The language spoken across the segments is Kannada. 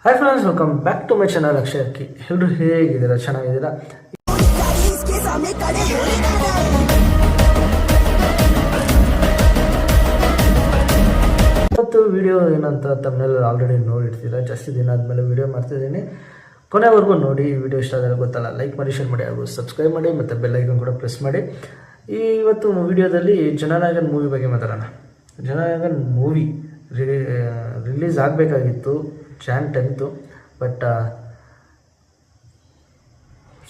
Hi friends, welcome back to my channel Akshay Akki. ಎಲ್ಲರೂ ಹೇಗಿದ್ದೀರಾ? ಚೆನ್ನಾಗಿದ್ದೀರಾ? ಇವತ್ತು ವಿಡಿಯೋ ಏನಂತ ತಮ್ಮನೆಲ್ಲ ಆಲ್ರೆಡಿ ನೋಡಿರ್ತೀರಾ. ಜಾಸ್ತಿ ದಿನ ಆದಮೇಲೆ ವಿಡಿಯೋ ಮಾಡ್ತಿದ್ದೀನಿ. ಕೊನೆವರೆಗೂ ನೋಡಿ. ಈ ವಿಡಿಯೋ ಇಷ್ಟ ಆದರೆ ಗೊತ್ತಲ್ಲ, ಲೈಕ್ ಮಾಡಿ, ಶೇರ್ ಮಾಡಿ, ಹಾಗೂ ಸಬ್ಸ್ಕ್ರೈಬ್ ಮಾಡಿ, ಮತ್ತು ಬೆಲ್ ಐಕನ್ ಕೂಡ ಪ್ರೆಸ್ ಮಾಡಿ. ಇವತ್ತು ವಿಡಿಯೋದಲ್ಲಿ ಜನನಾಯಕನ್ ಮೂವಿ ಬಗ್ಗೆ ಮಾತಾಡೋಣ. ಜನನಾಯಕನ್ ಮೂವಿ ರಿಲೀಸ್ ಆಗಬೇಕಾಗಿತ್ತು Jan 10th, ಬಟ್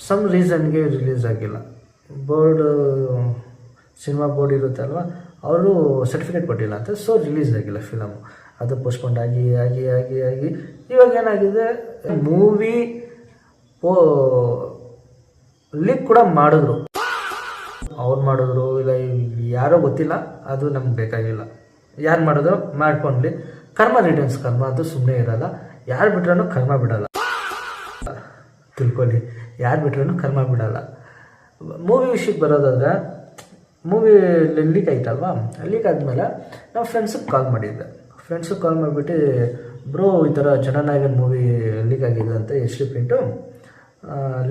ಸಮ್ ರೀಸನ್ಗೆ ರಿಲೀಸ್ ಆಗಿಲ್ಲ. ಸಿನಿಮಾ ಬೋರ್ಡ್ ಇರುತ್ತೆ ಅಲ್ವಾ, ಅವರು ಸರ್ಟಿಫಿಕೇಟ್ ಕೊಟ್ಟಿಲ್ಲ ಅಂತ, ಸೊ ರಿಲೀಸ್ ಆಗಿಲ್ಲ ಫಿಲಮು. ಅದು ಪೋಸ್ಟ್ಪೋಂಡ್ ಆಗಿ ಆಗಿ ಆಗಿ ಆಗಿ ಇವಾಗ ಏನಾಗಿದೆ, ಮೂವಿ ಲೀಕ್ ಕೂಡ ಮಾಡಿದ್ರು. ಅವ್ರು ಮಾಡಿದ್ರು ಇಲ್ಲ ಯಾರೋ ಗೊತ್ತಿಲ್ಲ, ಅದು ನಮ್ಗೆ ಬೇಕಾಗಿಲ್ಲ. ಯಾರು ಮಾಡಿದ್ರು ಮಾಡ್ಕೊಂಡ್ಲಿ. ಕರ್ಮ ರಿಟರ್ನ್ಸ್ ಕರ್ಮ, ಅದು ಸುಮ್ಮನೆ ಇರಲ್ಲ. ಯಾರು ಬಿಟ್ರೂ ಕರ್ಮ ಬಿಡಲ್ಲ, ತಿಳ್ಕೊಳ್ಳಿ. ಯಾರು ಬಿಟ್ರೂ ಕರ್ಮ ಬಿಡಲ್ಲ. ಮೂವಿ ವಿಷಯಕ್ಕೆ ಬರೋದಾದ್ರೆ, ಮೂವಿ ಲೀಕ್ ಆಯ್ತಲ್ವಾ, ಲೀಕ್ ಆದಮೇಲೆ ನಾವು ಫ್ರೆಂಡ್ಸಿಗೆ ಕಾಲ್ ಮಾಡಿಬಿಟ್ಟು, ಬ್ರೋ ಈ ಥರ ಜನನಾಯಕನ್ ಮೂವಿ ಲೀಕ್ ಆಗಿದೆ ಅಂತ ಎಷ್ಟು ಪ್ರಿಂಟು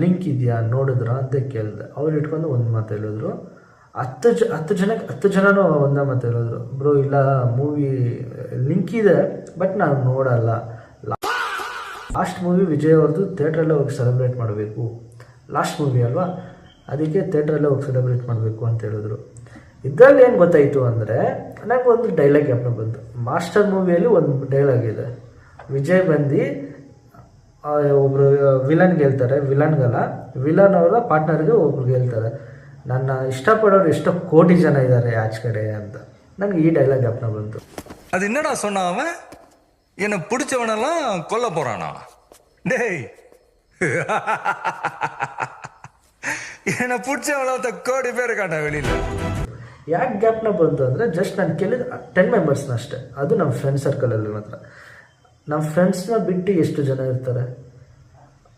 ಲಿಂಕ್ ಇದೆಯಾ ನೋಡಿದ್ರ ಅಂತ ಕೇಳಿದೆ. ಅವ್ರು ಇಟ್ಕೊಂಡು ಒಂದು ಮಾತು ಹೇಳಿದ್ರು. 10 ಜನನೂ ಒಂದೇ ಮಾತು ಹೇಳಿದ್ರು, ಬ್ರೋ ಇಲ್ಲ ಮೂವಿ ಲಿಂಕ್ ಇದೆ, ಬಟ್ ನಾನು ನೋಡಲ್ಲ. ಲಾಸ್ಟ್ ಮೂವಿ ವಿಜಯ್ ಅವ್ರದ್ದು ಥಿಯೇಟ್ರಲ್ಲೇ ಹೋಗಿ ಸೆಲೆಬ್ರೇಟ್ ಮಾಡಬೇಕು. ಲಾಸ್ಟ್ ಮೂವಿ ಅಲ್ವಾ, ಅದಕ್ಕೆ ಥಿಯೇಟ್ರಲ್ಲೇ ಹೋಗಿ ಸೆಲೆಬ್ರೇಟ್ ಮಾಡಬೇಕು ಅಂತ ಹೇಳಿದ್ರು. ಇದರಲ್ಲಿ ಏನು ಗೊತ್ತಾಯಿತು ಅಂದರೆ, ನನಗೆ ಒಂದು ಡೈಲಾಗ್ ಜ್ಞಾಪನ ಬಂತು. ಮಾಸ್ಟರ್ ಮೂವಿಯಲ್ಲಿ ಒಂದು ಡೈಲಾಗ್ ಇದೆ. ವಿಜಯ್ ಬಂದು ಒಬ್ಬರು ವಿಲನ್ಗೆ ಹೇಳ್ತಾರೆ, ವಿಲನ್ ಅವರ ಪಾರ್ಟ್ನರ್ಗೆ ಒಬ್ರಿಗೆ ಹೇಳ್ತಾರೆ, ನನ್ನ ಇಷ್ಟಪಡೋರು ಎಷ್ಟೋ ಕೋಟಿ ಜನ ಇದ್ದಾರೆ ಆಚೆ ಕಡೆ ಅಂತ. ನನಗೆ ಈ ಡೈಲಾಗ್ ಜ್ಞಾಪನ ಬಂತು. அது என்னடா சொன்ன அவன்? என்னை பிடிச்சவனெல்லாம் கொல்ல போறானா? டேய், என்னை பிடிச்சவன கோடி பேர் ಕಾಣ வெளியில. ಯಾಕೆ ಜ್ಞಾಪನ ಬಂತು ಅಂದರೆ, ಜಸ್ಟ್ ನಾನು ಕೇಳಿದ 10 ಮೆಂಬರ್ಸ್ನ ಅಷ್ಟೇ. ಅದು ನಮ್ಮ ಫ್ರೆಂಡ್ ಸರ್ಕಲಲ್ಲಿ ಮಾತ್ರ. ನಮ್ಮ ಫ್ರೆಂಡ್ಸ್ನ ಬಿಟ್ಟು ಎಷ್ಟು ಜನ ಇರ್ತಾರೆ,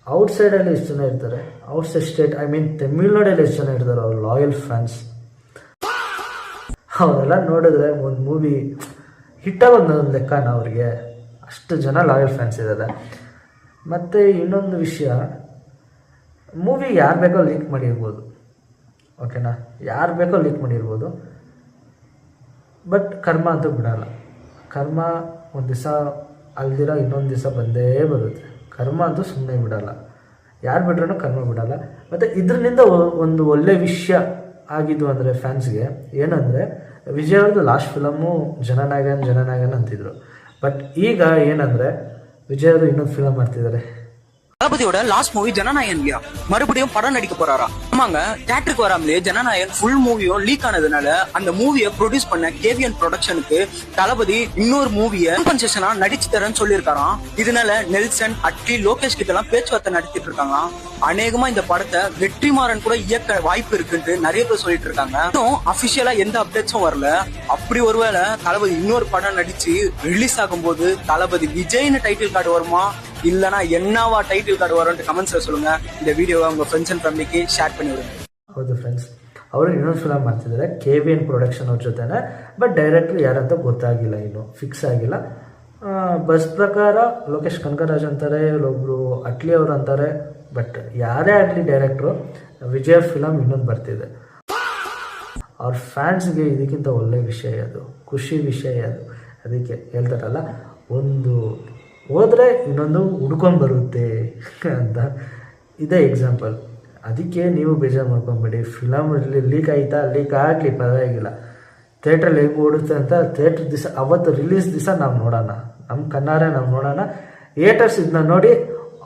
ಔಟ್ಸೈಡಲ್ಲಿ ಎಷ್ಟು ಜನ ಇರ್ತಾರೆ, ಔಟ್ಸೈಡ್ ಸ್ಟೇಟ್ ತಮಿಳ್ನಾಡಲ್ಲಿ ಎಷ್ಟು ಜನ ಇರ್ತಾರೆ ಅವ್ರು ಲಾಯಲ್ ಫ್ಯಾನ್ಸ್. ಅವರೆಲ್ಲ ನೋಡಿದ್ರೆ ಒಂದು ಮೂವಿ ಹಿಟ್ಟಾಗ ಒಂದು ಲೆಕ್ಕನ ಅವ್ರಿಗೆ. ಅಷ್ಟು ಜನ ಲಾಯಲ್ ಫ್ಯಾನ್ಸ್ ಇದ್ದಾರೆ. ಮತ್ತು ಇನ್ನೊಂದು ವಿಷಯ, ಮೂವಿ ಯಾರು ಬೇಕೋ ಲೀಕ್ ಮಾಡಿರ್ಬೋದು, ಓಕೆನಾ, ಯಾರು ಬೇಕೋ ಲೀಕ್ ಮಾಡಿರ್ಬೋದು, ಬಟ್ ಕರ್ಮ ಅಂತೂ ಬಿಡಲ್ಲ. ಕರ್ಮ ಒಂದು ದಿವಸ ಅಲ್ದಿರ ಇನ್ನೊಂದು ದಿವಸ ಬಂದೇ ಬರುತ್ತೆ. ಕರ್ಮ ಅಂತೂ ಸುಮ್ಮನೆ ಬಿಡಲ್ಲ. ಯಾರು ಬಿಟ್ರೂ ಕರ್ಮ ಬಿಡಲ್ಲ. ಮತ್ತು ಇದರಿಂದ ಒಂದು ಒಳ್ಳೆ ವಿಷಯ ಆಗಿದ್ದು ಅಂದರೆ ಫ್ಯಾನ್ಸ್ಗೆ ಏನಂದರೆ, ವಿಜಯ್ ಅವ್ರದ್ದು ಲಾಸ್ಟ್ ಫಿಲಮು ಜನನಾಯಕನ್ ಅಂತಿದ್ರು. ಬಟ್ ಈಗ ಏನಂದರೆ, விஜய் அவர் இன்னொரு ஃபிலிம் ಮಾಡ್ತಿದ್ದಾರೆ. தளபதியோட லாஸ்ட் மூவி ஜனநாயகன் இல்லையா, மறுபடியும் படம் நடிக்க போறாரா? ஆமாங்க, தியேட்டருக்கு வராமலே ஜனநாயகன் ஃபுல் மூவியும் லீக் ஆனதுனால அந்த மூவியை ப்ரொடியூஸ் பண்ண கேவிஎன் ப்ரொடக்ஷனுக்கு தளபதி இன்னொரு மூவியை கன்செஷனா நடிச்சு தரேன்னு சொல்லியிருக்காராம். இதனால நெல்சன், அட்லி, லோகேஷ் கிட்ட எல்லாம் பேச்சுவார்த்தை நடத்திட்டு இருக்காங்க. அநேகமா இந்த படத்தை வெற்றிமாறன் கூட இயக்க வாய்ப்பு இருக்குன்னு நிறைய பேர் சொல்லிட்டு இருக்காங்க. இன்னும் அபிஷியலா எந்த அப்டேட்ஸும் வரல. அப்படி ஒருவேளை தளபதி இன்னொரு படம் நடிச்சு ரிலீஸ் ஆகும் போது தளபதி விஜய்னு டைட்டில் கார்டு வருமா, இல்லனா என்னவா டைட்டிಲ್ ಕಾರ್ಡ್ ವರಂತ ಕಮೆಂಟ್ಸ್ சொல்லுங்க. இந்த ವಿಡಿಯೋவை உங்க ಫ್ರೆಂಡ್ಸ್ ಅಂಡ್ ಫ್ಯಾಮಿಲಿಗೆ ಶೇರ್ ಮಾಡಿ ವಿಡಿ. ಹೌದು ಫ್ರೆಂಡ್ಸ್, ಅವರು ಇನ್ನೊಂದು ಫಿಲಮ್ ಮಾಡ್ತಿದ್ದಾರೆ KVN ಪ್ರೊಡಕ್ಷನ್ ಅವ್ರ ಜೊತೆನೆ. ಬಟ್ ಡೈರೆಕ್ಟರ್ ಯಾರಂತ ಗೊತ್ತಾಗಿಲ್ಲ, ಇನ್ನು ಫಿಕ್ಸ್ ಆಗಿಲ್ಲ. ಬಸ್ ಪ್ರಕಾರ ಲೋಕೇಶ್ ಕನಕರಾಜ್ ಅಂತಾರೆ, ಒಬ್ಬರು ಅಟ್ಲಿ ಅವರು ಅಂತಾರೆ. ಬಟ್ ಯಾರೇ ಆಗಲಿ ಡೈರೆಕ್ಟ್ರು, ವಿಜಯ್ ಫಿಲಮ್ ಇನ್ನೊಂದು ಬರ್ತಿದೆ. ಅವ್ರ ಫ್ಯಾನ್ಸ್ಗೆ ಇದಕ್ಕಿಂತ ಒಳ್ಳೆ ವಿಷಯ ಅದು, ಖುಷಿ ವಿಷಯ ಅದು. ಅದಕ್ಕೆ ಹೇಳ್ತಾರಲ್ಲ, ಒಂದು ಹೋದರೆ ಇನ್ನೊಂದು ಹುಡ್ಕೊಂಡು ಬರುತ್ತೆ ಅಂತ. ಇದೇ ಎಕ್ಸಾಂಪಲ್. ಅದಕ್ಕೆ ನೀವು ಬೇಜಾರು ಮಾಡ್ಕೊಂಬೇಡಿ. ಫಿಲಮ್ ಲೀಕ್ ಆಯಿತಾ, ಲೀಕ್ ಆಗಲಿ ಪರವಾಗಿಲ್ಲ. ಥಿಯೇಟ್ರಲ್ಲಿ ಹೇಗೆ ಓಡುತ್ತೆ ಅಂತ ಥಿಯೇಟ್ರ್ ದಿವಸ, ಅವತ್ತು ರಿಲೀಸ್ ದಿವಸ ನಾವು ನೋಡೋಣ, ನಮ್ಮ ಕಣ್ಣಾರೆ ನಾವು ನೋಡೋಣ. ಥಿಯೇಟರ್ಸ್ ಇದನ್ನ ನೋಡಿ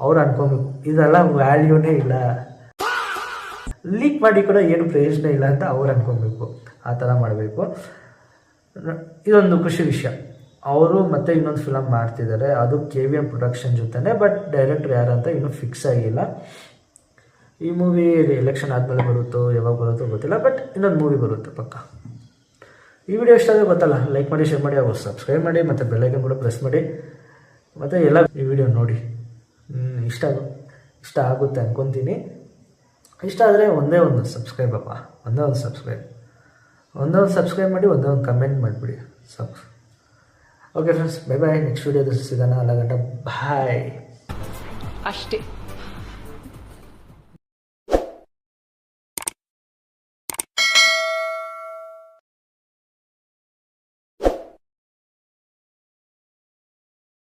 ಅವ್ರು ಅನ್ಕೊಬೇಕು, ಇದೆಲ್ಲ ವ್ಯಾಲ್ಯೂನೇ ಇಲ್ಲ, ಲೀಕ್ ಮಾಡಿ ಕೂಡ ಏನು ಪ್ರಯೋಜನ ಇಲ್ಲ ಅಂತ ಅವ್ರು ಅನ್ಕೊಬೇಕು. ಆ ಥರ ಮಾಡಬೇಕು. ಇದೊಂದು ಖುಷಿ ವಿಷಯ. ಅವರು ಮತ್ತೆ ಇನ್ನೊಂದು ಫಿಲಮ್ ಮಾಡ್ತಿದ್ದಾರೆ, ಅದು KVN ಪ್ರೊಡಕ್ಷನ್ ಜೊತೆನೆ. ಬಟ್ ಡೈರೆಕ್ಟರ್ ಯಾರಂತ ಇನ್ನೂ ಫಿಕ್ಸ್ ಆಗಿಲ್ಲ. ಈ ಮೂವಿ ಎಲೆಕ್ಷನ್ ಆದಮೇಲೆ ಬರುತ್ತೋ ಯಾವಾಗ ಬರುತ್ತೋ ಗೊತ್ತಿಲ್ಲ, ಬಟ್ ಇನ್ನೊಂದು ಮೂವಿ ಬರುತ್ತೆ ಪಕ್ಕ. ಈ ವಿಡಿಯೋ ಇಷ್ಟ ಆದರೆ ಗೊತ್ತಲ್ಲ, ಲೈಕ್ ಮಾಡಿ, ಶೇರ್ ಮಾಡಿ, ಅವರು ಸಬ್ಸ್ಕ್ರೈಬ್ ಮಾಡಿ, ಮತ್ತು ಬೆಲ್ ಐಕನ್ ಕೂಡ ಪ್ರೆಸ್ ಮಾಡಿ. ಮತ್ತು ಎಲ್ಲ ಈ ವಿಡಿಯೋ ನೋಡಿ. ಇಷ್ಟ ಆಗುತ್ತೆ ಅಂದ್ಕೊತೀನಿ. ಇಷ್ಟ ಆದರೆ ಒಂದೇ ಒಂದು ಸಬ್ಸ್ಕ್ರೈಬ್ ಒಂದೇ ಒಂದು ಸಬ್ಸ್ಕ್ರೈಬ್ ಮಾಡಿ, ಒಂದೇ ಒಂದು ಕಮೆಂಟ್ ಮಾಡಿಬಿಡಿ. Okay friends, bye bye. Next ವೀಡಿಯೋದಲ್ಲಿ ಸಿಗೋಣ. ಅಲ್ಲ ಗಂಟ ಬಾಯ್. ಅಷ್ಟೇ.